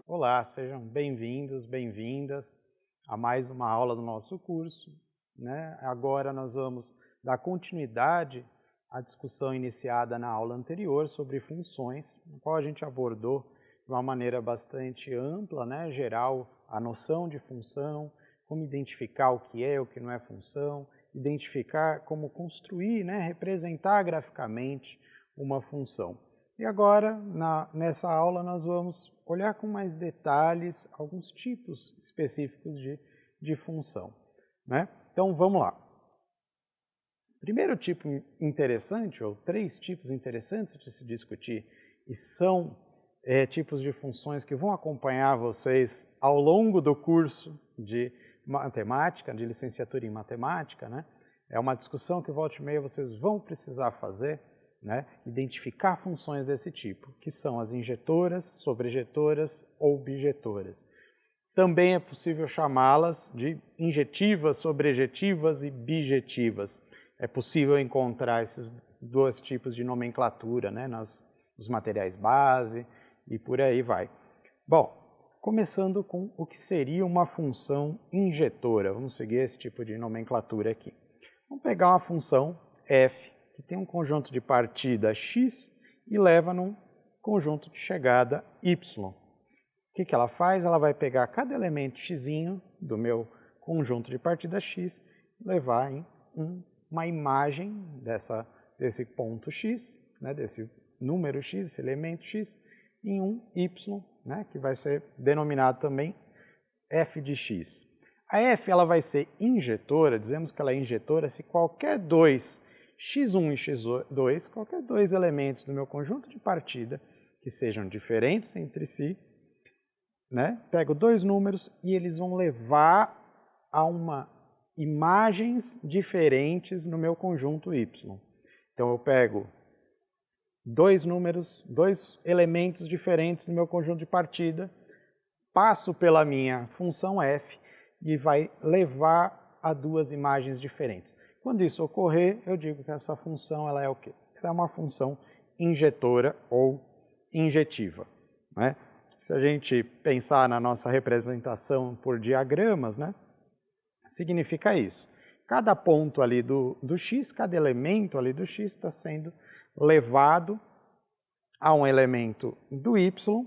Olá, sejam bem-vindos, bem-vindas a mais uma aula do nosso curso, né? Agora nós vamos dar continuidade à discussão iniciada na aula anterior sobre funções, no qual a gente abordou de uma maneira bastante ampla, né, geral, a noção de função, como identificar o que é, o que não é função, identificar como construir, né, representar graficamente uma função. E agora, nessa aula, nós vamos olhar com mais detalhes alguns tipos específicos de função, né? Então, vamos lá. Primeiro tipo interessante, ou três tipos interessantes de se discutir, e são tipos de funções que vão acompanhar vocês ao longo do curso de matemática, de licenciatura em matemática, né? É uma discussão que volta e meia vocês vão precisar fazer, né? Identificar funções desse tipo, que são as injetoras, sobrejetoras ou bijetoras. Também é possível chamá-las de injetivas, sobrejetivas e bijetivas. É possível encontrar esses dois tipos de nomenclatura, né, nos materiais base e por aí vai. Bom, começando com o que seria uma função injetora. Vamos seguir esse tipo de nomenclatura aqui. Vamos pegar uma função f, que tem um conjunto de partida x e leva num conjunto de chegada y. O que ela faz? Ela vai pegar cada elemento x do meu conjunto de partida x e levar em uma imagem desse ponto x, né, desse número x, esse elemento x, em um y, né, que vai ser denominado também f de x. A f ela vai ser injetora, dizemos que ela é injetora se qualquer dois x1 e x2, qualquer dois elementos do meu conjunto de partida que sejam diferentes entre si, né? Pego dois números e eles vão levar a imagens diferentes no meu conjunto y. Então eu pego dois números, dois elementos diferentes no meu conjunto de partida, passo pela minha função f e vai levar a duas imagens diferentes. Quando isso ocorrer, eu digo que essa função ela é o quê? Ela é uma função injetora ou injetiva, né? Se a gente pensar na nossa representação por diagramas, né, significa isso. Cada ponto ali do x, cada elemento ali do x está sendo levado a um elemento do y,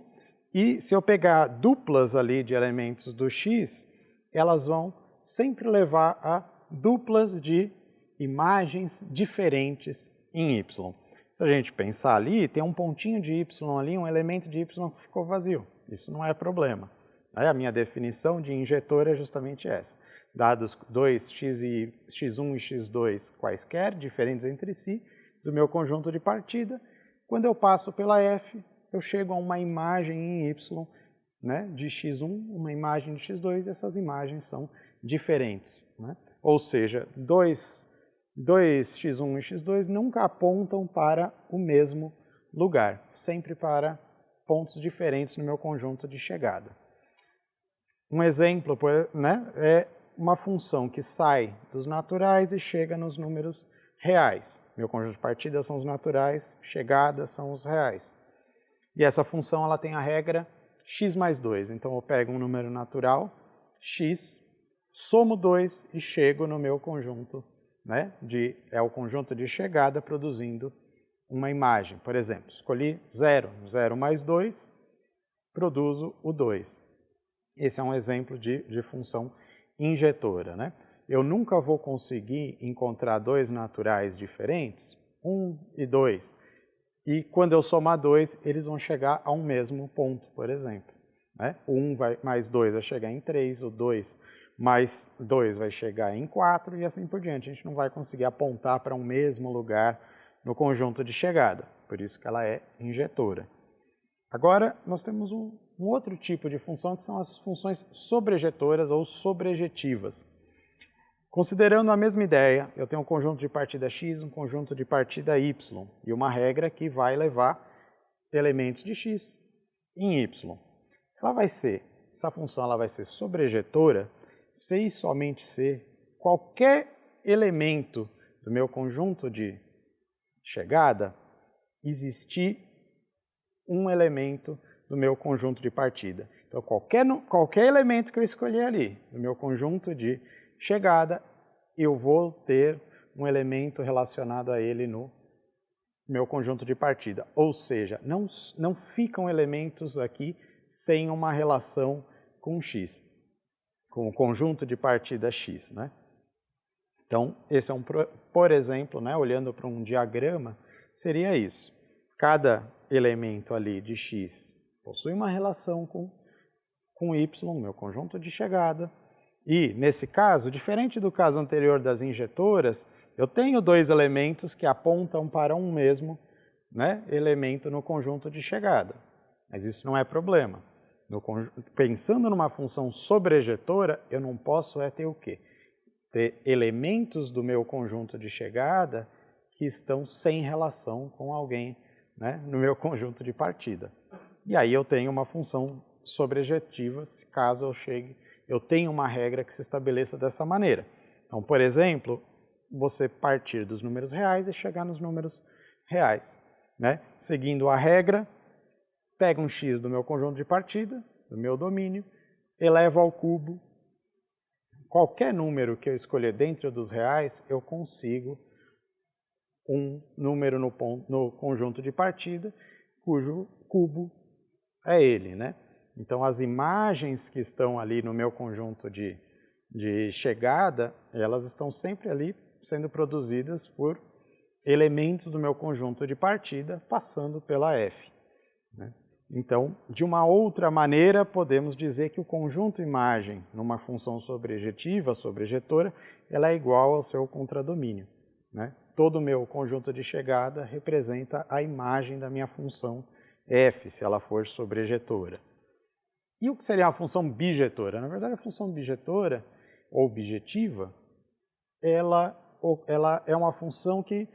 e se eu pegar duplas ali de elementos do x, elas vão sempre levar a duplas de imagens diferentes em y. Se a gente pensar ali, tem um pontinho de y ali, um elemento de y que ficou vazio. Isso não é problema. A minha definição de injetor é justamente essa. Dados dois x1 e x2 quaisquer, diferentes entre si, do meu conjunto de partida, quando eu passo pela f, eu chego a uma imagem em y, né, de x1, uma imagem de x2, e essas imagens são diferentes, né? Ou seja, dois x1 e x2 nunca apontam para o mesmo lugar, sempre para pontos diferentes no meu conjunto de chegada. Um exemplo, né, é uma função que sai dos naturais e chega nos números reais. Meu conjunto de partida são os naturais, chegadas são os reais. E essa função ela tem a regra x mais 2. Então eu pego um número natural, x, somo 2 e chego no meu conjunto, né, é o conjunto de chegada produzindo uma imagem. Por exemplo, escolhi 0, 0 mais 2, produzo o 2. Esse é um exemplo de função injetora, né? Eu nunca vou conseguir encontrar dois naturais diferentes, 1 e 2, e quando eu somar 2, eles vão chegar a um mesmo ponto, por exemplo, né? O 1 mais 2 vai chegar em 3, o 2 mais 2 vai chegar em 4 e assim por diante. A gente não vai conseguir apontar para um mesmo lugar no conjunto de chegada, por isso que ela é injetora. Agora, nós temos um outro tipo de função que são as funções sobrejetoras ou sobrejetivas. Considerando a mesma ideia, eu tenho um conjunto de partida x, um conjunto de partida y e uma regra que vai levar elementos de x em y. Essa função ela vai ser sobrejetora se e somente se qualquer elemento do meu conjunto de chegada existir um elemento do meu conjunto de partida. Então, qualquer elemento que eu escolher ali, do meu conjunto de chegada, eu vou ter um elemento relacionado a ele no meu conjunto de partida. Ou seja, não ficam elementos aqui sem uma relação com x, com o conjunto de partida x, né? Então, esse é por exemplo, né, olhando para um diagrama, seria isso. Cada elemento ali de x possui uma relação com y, meu conjunto de chegada. E, nesse caso, diferente do caso anterior das injetoras, eu tenho dois elementos que apontam para um mesmo, né, elemento no conjunto de chegada. Mas isso não é problema. Pensando numa função sobrejetora, eu não posso ter o quê? Ter elementos do meu conjunto de chegada que estão sem relação com alguém, né, no meu conjunto de partida. E aí eu tenho uma função sobrejetiva, caso eu tenha uma regra que se estabeleça dessa maneira. Então, por exemplo, você partir dos números reais e chegar nos números reais, né? Seguindo a regra, pego um x do meu conjunto de partida, do meu domínio, elevo ao cubo. Qualquer número que eu escolher dentro dos reais, eu consigo um número no conjunto de partida, cujo cubo é ele, né? Então, as imagens que estão ali no meu conjunto de chegada, elas estão sempre ali sendo produzidas por elementos do meu conjunto de partida, passando pela f, né? Então, de uma outra maneira, podemos dizer que o conjunto imagem numa função sobrejetiva, sobrejetora, ela é igual ao seu contradomínio, né? Todo o meu conjunto de chegada representa a imagem da minha função f, se ela for sobrejetora. E o que seria a função bijetora? Na verdade, a função bijetora, ou bijetiva, ela é uma função que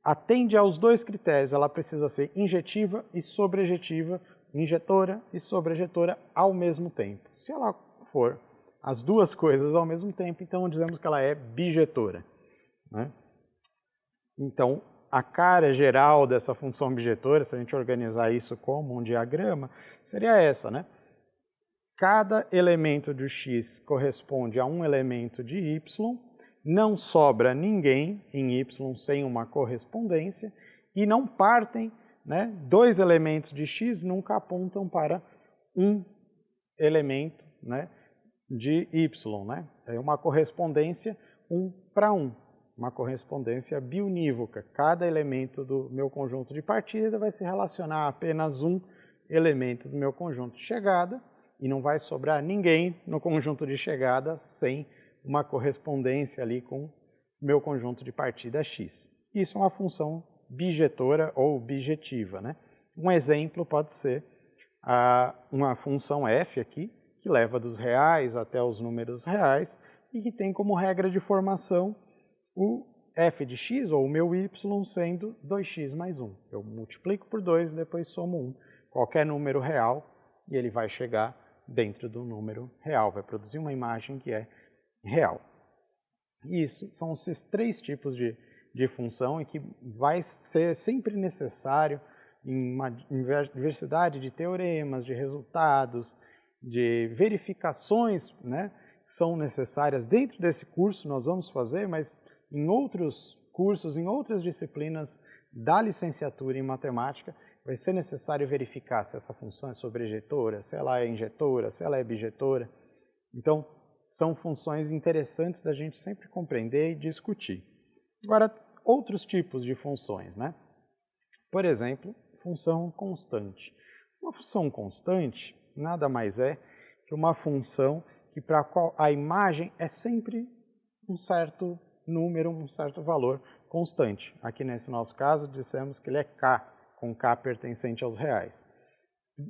atende aos dois critérios. Ela precisa ser injetiva e sobrejetiva, injetora e sobrejetora ao mesmo tempo. Se ela for as duas coisas ao mesmo tempo, então dizemos que ela é bijetora, né? Então, a cara geral dessa função bijetora, se a gente organizar isso como um diagrama, seria essa, né? Cada elemento de x corresponde a um elemento de y, não sobra ninguém em y sem uma correspondência e não partem, né? Dois elementos de x nunca apontam para um elemento, né, de y, né? É uma correspondência 1 para 1, uma correspondência biunívoca. Cada elemento do meu conjunto de partida vai se relacionar a apenas um elemento do meu conjunto de chegada e não vai sobrar ninguém no conjunto de chegada sem uma correspondência ali com o meu conjunto de partida x. Isso é uma função bijetora ou bijetiva, né? Um exemplo pode ser uma função f aqui, que leva dos reais até os números reais e que tem como regra de formação o f de x, ou o meu y, sendo 2x mais 1. Eu multiplico por 2 e depois somo 1. Qualquer número real e ele vai chegar dentro do número real, vai produzir uma imagem que é real. Isso são esses três tipos de função e que vai ser sempre necessário em uma diversidade de teoremas, de resultados, de verificações, né, que são necessárias dentro desse curso, nós vamos fazer, mas em outros cursos, em outras disciplinas da licenciatura em matemática, vai ser necessário verificar se essa função é sobrejetora, se ela é injetora, se ela é bijetora. Então, são funções interessantes da gente sempre compreender e discutir. Agora, outros tipos de funções, né? Por exemplo, função constante. Uma função constante nada mais é que uma função que para a qual a imagem é sempre um certo número, um certo valor constante. Aqui nesse nosso caso, dissemos que ele é k, com k pertencente aos reais.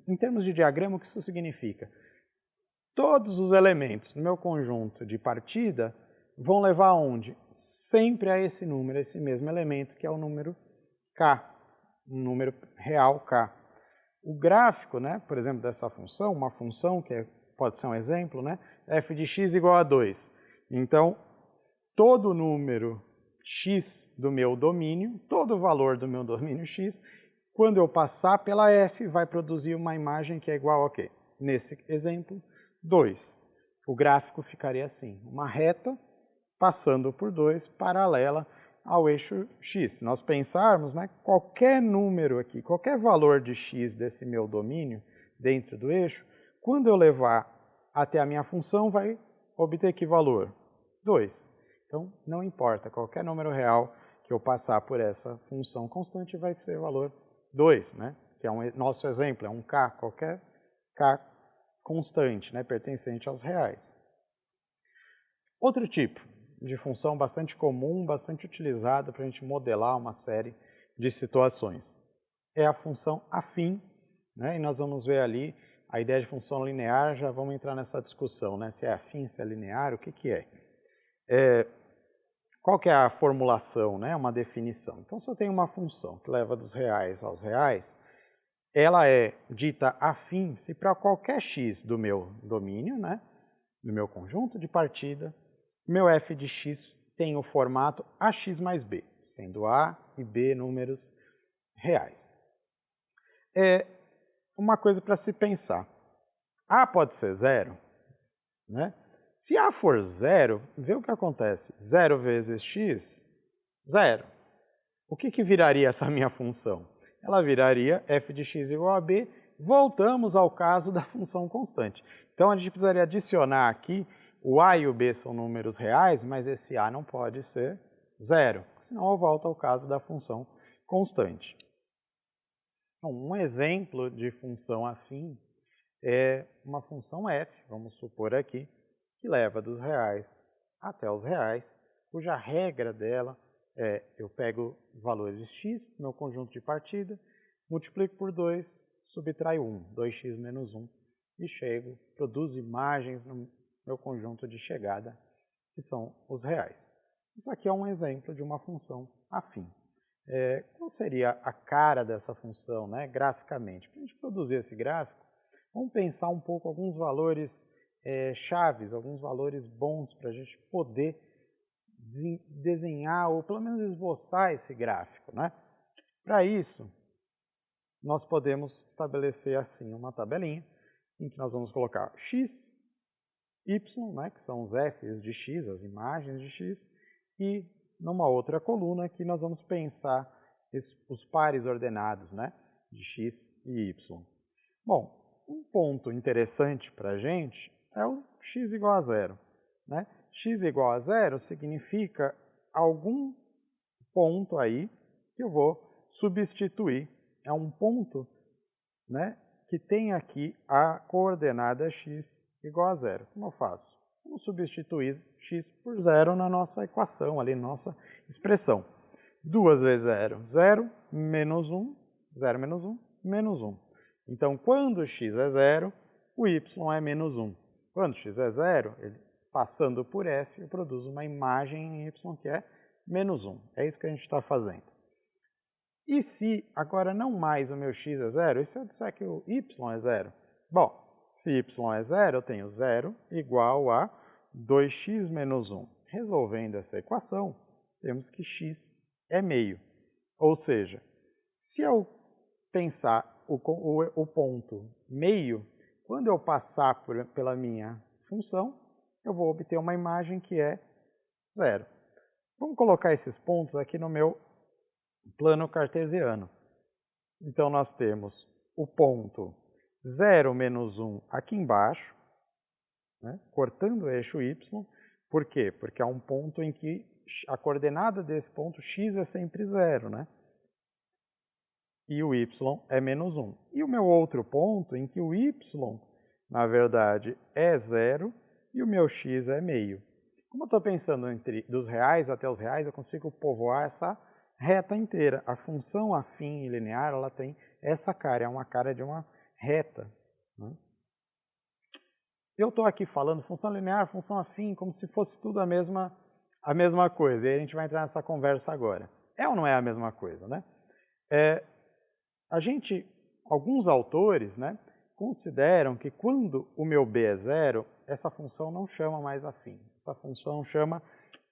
Em termos de diagrama, o que isso significa? Todos os elementos do meu conjunto de partida vão levar aonde? Sempre a esse número, esse mesmo elemento, que é o número k, um número real k. O gráfico, né, por exemplo, dessa função, uma função que pode ser um exemplo, né, f de x igual a 2. Então, todo número x do meu domínio, todo o valor do meu domínio x, quando eu passar pela f, vai produzir uma imagem que é igual a quê? Nesse exemplo, 2. O gráfico ficaria assim, uma reta passando por 2, paralela ao eixo x. Se nós pensarmos, né, qualquer número aqui, qualquer valor de x desse meu domínio dentro do eixo, quando eu levar até a minha função, vai obter que valor? 2. Então, não importa, qualquer número real que eu passar por essa função constante vai ser valor 2, né? Que é nosso exemplo, é um k, qualquer k constante, né, pertencente aos reais. Outro tipo de função bastante comum, bastante utilizada para a gente modelar uma série de situações é a função afim, né? E nós vamos ver ali a ideia de função linear, já vamos entrar nessa discussão, né? Se é afim, se é linear, o que que é? Qual que é a formulação, né? Uma definição. Então, se eu tenho uma função que leva dos reais aos reais, ela é dita afim se para qualquer x do meu domínio, né? Do meu conjunto de partida, meu f de x tem o formato ax mais b, sendo a e b números reais. É uma coisa para se pensar. A pode ser zero, né? Se A for zero, vê o que acontece. 0 vezes x, zero. O que viraria essa minha função? Ela viraria f de x igual a b. Voltamos ao caso da função constante. Então, a gente precisaria adicionar aqui, o a e o b são números reais, mas esse a não pode ser zero, senão eu volto ao caso da função constante. Então, um exemplo de função afim é uma função f, vamos supor aqui, que leva dos reais até os reais, cuja regra dela é, eu pego valores de x, meu conjunto de partida, multiplico por 2, subtraio 1, 2x menos 1, e chego, produzo imagens no meu conjunto de chegada, que são os reais. Isso aqui é um exemplo de uma função afim. Qual seria a cara dessa função, né, graficamente? Para a gente produzir esse gráfico, vamos pensar um pouco alguns valores chaves, alguns valores bons para a gente poder desenhar ou pelo menos esboçar esse gráfico, né? Para isso, nós podemos estabelecer assim uma tabelinha em que nós vamos colocar x, y, né, que são os f's de x, as imagens de x, e numa outra coluna que nós vamos pensar os pares ordenados, né, de x e y. Bom, um ponto interessante para a gente é o x igual a zero, né? X igual a zero significa algum ponto aí que eu vou substituir. É um ponto, né, que tem aqui a coordenada x igual a zero. Como eu faço? Vamos substituir x por zero na nossa equação, ali na nossa expressão. 2 vezes 0, 0, menos 1, 0 menos 1, menos 1. Então, quando x é zero, o y é menos 1. Quando x é zero, ele, passando por f, eu produzo uma imagem em y que é menos 1. É isso que a gente está fazendo. E se agora não mais o meu x é zero, e se eu disser que o y é zero? Bom, se y é zero, eu tenho 0 igual a 2x menos 1. Resolvendo essa equação, temos que x é meio. Ou seja, se eu pensar o ponto meio, quando eu passar pela minha função, eu vou obter uma imagem que é zero. Vamos colocar esses pontos aqui no meu plano cartesiano. Então, nós temos o ponto 0 menos 1 aqui embaixo, né, cortando o eixo y. Por quê? Porque é um ponto em que a coordenada desse ponto x é sempre zero, né? E o y é menos 1. E o meu outro ponto em que o y, na verdade, é zero e o meu x é meio. Como eu estou pensando dos reais até os reais, eu consigo povoar essa reta inteira. A função afim e linear, ela tem essa cara, é uma cara de uma reta, né? Eu estou aqui falando função linear, função afim, como se fosse tudo a mesma coisa. E a gente vai entrar nessa conversa agora. É ou não é a mesma coisa, né? Alguns autores, né, consideram que quando o meu b é zero, essa função não chama mais afim. Essa função chama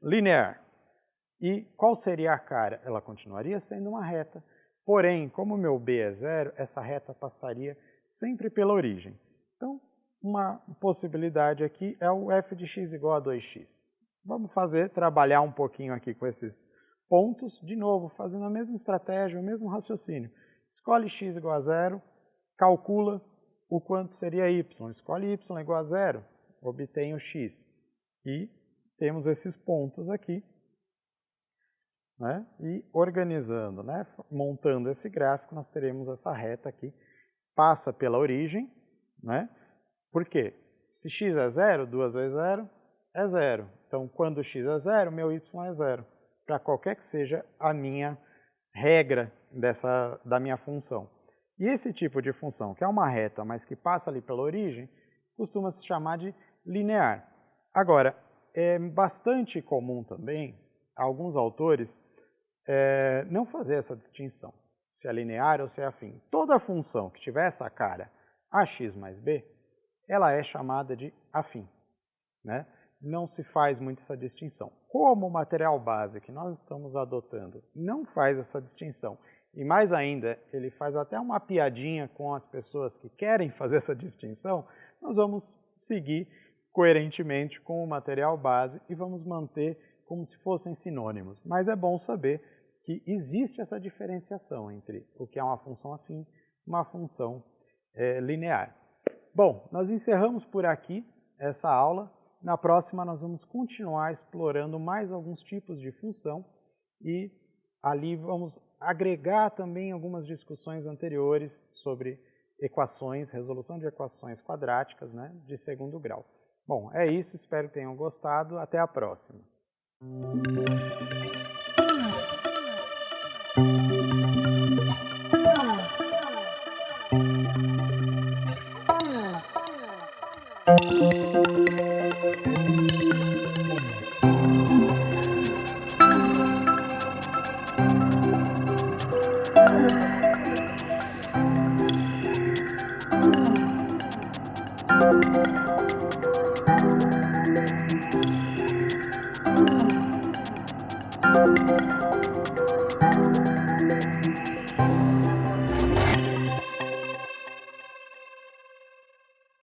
linear. E qual seria a cara? Ela continuaria sendo uma reta, porém, como o meu b é 0, essa reta passaria sempre pela origem. Então, uma possibilidade aqui é o f de x igual a 2x. Vamos trabalhar um pouquinho aqui com esses pontos, de novo, fazendo a mesma estratégia, o mesmo raciocínio. Escolhe x igual a 0, calcula o quanto seria y. Escolhe y igual a 0, obtém o x. E temos esses pontos aqui, né? E organizando, né? Montando esse gráfico, nós teremos essa reta aqui, passa pela origem, né? Por quê? Se x é 0, 2 vezes 0 é 0. Então, quando x é 0, meu y é 0. Para qualquer que seja a minha regra da minha função. E esse tipo de função, que é uma reta, mas que passa ali pela origem, costuma se chamar de linear. Agora, é bastante comum também, alguns autores, não fazer essa distinção, se é linear ou se é afim. Toda função que tiver essa cara ax mais b, ela é chamada de afim, né? Não se faz muito essa distinção. Como o material base que nós estamos adotando não faz essa distinção, e mais ainda, ele faz até uma piadinha com as pessoas que querem fazer essa distinção, nós vamos seguir coerentemente com o material base e vamos manter como se fossem sinônimos. Mas é bom saber que existe essa diferenciação entre o que é uma função afim e uma função linear. Bom, nós encerramos por aqui essa aula. Na próxima nós vamos continuar explorando mais alguns tipos de função e ali vamos agregar também algumas discussões anteriores sobre equações, resolução de equações quadráticas, né, de segundo grau. Bom, é isso, espero que tenham gostado. Até a próxima.